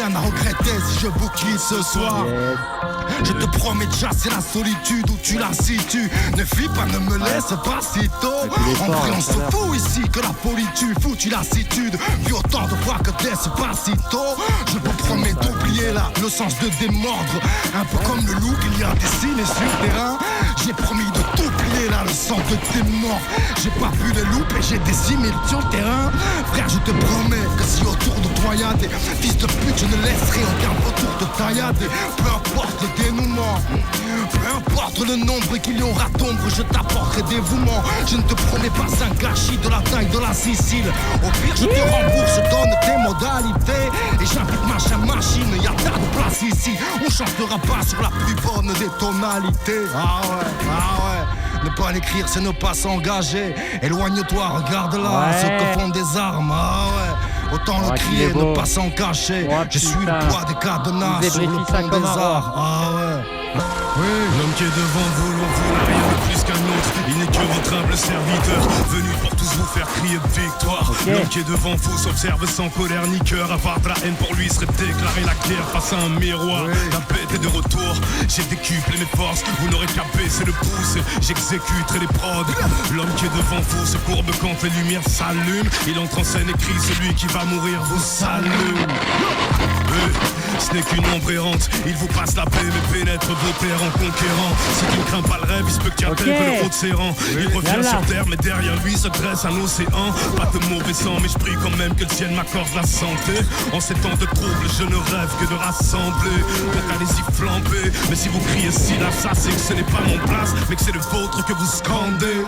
rien à regretter si je vous quitte ce soir. Je te promets déjà c'est la solitude où tu la situes. Ne fuis pas, ne me laisse pas si tôt. En vrai on se fout ici que la folie tue. Foutu lassitude, vu autant de fois que Despacito. Je vous promets d'oublier là le sens de démordre. Un peu comme le loup qu'il y a dessiné sur le terrain. J'ai promis de t'oublier là le sang de tes morts. J'ai pas vu les loups et j'ai décimé sur le terrain. Frère je te promets que si autour de toi y'a des fils de pute, je ne laisserai aucun retour de taillade. Peu importe le dénouement, peu importe le nombre qu'il y aura d'ombre, je t'apporterai dévouement. Je ne te promets pas un gâchis de la taille de la Sicile. Au pire je te rembourse, je donne tes modalités. Et j'invite machine, y'a tas de place ici. On chantera pas sur la plus bonne des tonalités. Ah ouais. Ne pas l'écrire c'est ne pas s'engager. Éloigne-toi, regarde là ce que font des armes. Ah ouais. Autant le crier, ne pas s'en cacher. Je suis le poids des cadenas sur le pont des arts. Ah ouais. Oui. L'homme qui est devant vous, l'on vous n'a rien de plus qu'un autre. Il n'est que votre humble serviteur, venu pour tous vous faire crier de victoire. L'homme qui est devant vous s'observe sans colère ni cœur. Avoir de la haine pour lui serait déclarer la guerre face à un miroir. La bête est de retour, j'ai décuplé mes forces. Vous n'aurez qu'à baisser le pouce, j'exécuterai les prods. L'homme qui est devant vous se courbe quand les lumières s'allument. Il entre en scène et crie, celui qui va mourir vous salue. Ce n'est qu'une ombre errante, il vous passe la paix mais pénètre vos terres en conquérant. Ce qui ne craint pas le rêve, il se peut qu'il y a tel que le haut de ses rangs. Il revient sur terre mais derrière lui se dresse un océan. Pas de mauvais sang mais je prie quand même que le ciel m'accorde la santé. En ces temps de troubles je ne rêve que de rassembler. Donc allez-y flamber, mais si vous criez syllabe ça c'est que ce n'est pas mon place mais que c'est le vôtre que vous scandez.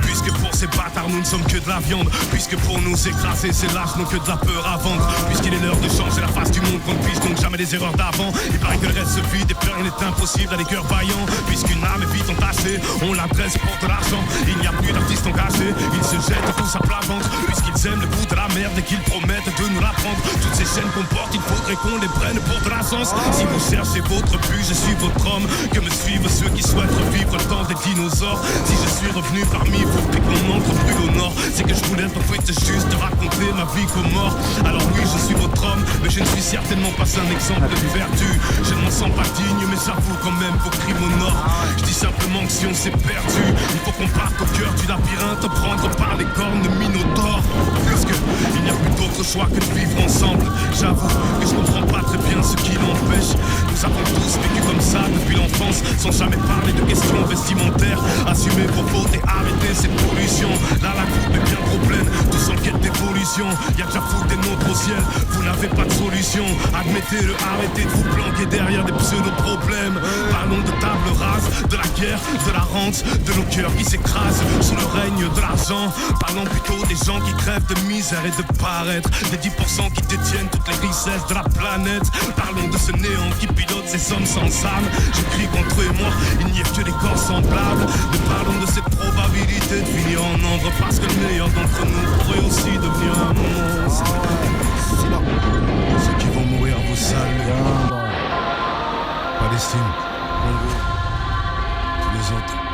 Puisque pour ces bâtards nous ne sommes que de la viande. Puisque pour nous écraser ces lâches n'ont que de la peur à vendre. Puisqu'il est l'heure de changer la face du monde qu'on ne puisse donc jamais les erreurs d'avant. Il paraît que le reste se vide et plus rien n'est impossible à des cœurs vaillants. Puisqu'une âme est vite entachée, on l'adresse pour de l'argent. Il n'y a plus d'artistes engagés, ils se jettent tous à plat ventre. Puisqu'ils aiment le goût de la merde et qu'ils promettent de nous l'apprendre. Toutes ces chaînes qu'on porte, il faudrait qu'on les prenne pour de la sens. Si vous cherchez votre but, je suis votre homme. Que me suivent ceux qui souhaitent revivre le temps des dinosaures. Si je suis revenu parmi vous et qu'on entre plus au nord, c'est que je voulais juste raconter ma vie qu'aux morts. Alors oui, je suis votre homme, mais je ne suis certainement pas un exemple de vertu. Je ne m'en sens pas digne, mais j'avoue quand même vos crimes au nord. Je dis simplement que si on s'est perdu, il faut qu'on parte au cœur du labyrinthe, prendre par les cornes de Minotaure. Puisque il n'y a plus d'autre choix que de vivre ensemble. J'avoue que je comprends pas très bien ce qui l'empêche. Nous avons tous vécu comme ça depuis l'enfance, sans jamais parler de questions vestimentaires. Assumez vos fautes et arrêtez cette pollution. Là la coupe est bien trop pleine, tous en quête d'évolution. Y'a que la foule des nôtres au ciel, vous n'avez pas de solution. Admettez-le, arrêtez de vous planquer derrière des pseudo-problèmes. Parlons de table rase, de la guerre, de la rente, de nos cœurs qui s'écrasent sous le règne de l'argent. Parlons plutôt des gens qui crèvent de misère et de paraître, des 10% qui détiennent toutes les richesses de la planète. Parlons de ce néant qui pilote ces hommes sans âme. Je crie contre eux et moi, il n'y a que des corps semblables. Mais parlons de cette probabilité de finir en nombre, parce que le meilleur d'entre nous pourrait aussi devenir un monstre. Ceux qui vont mourir vous saluent. Palestine, Congo, tous les autres.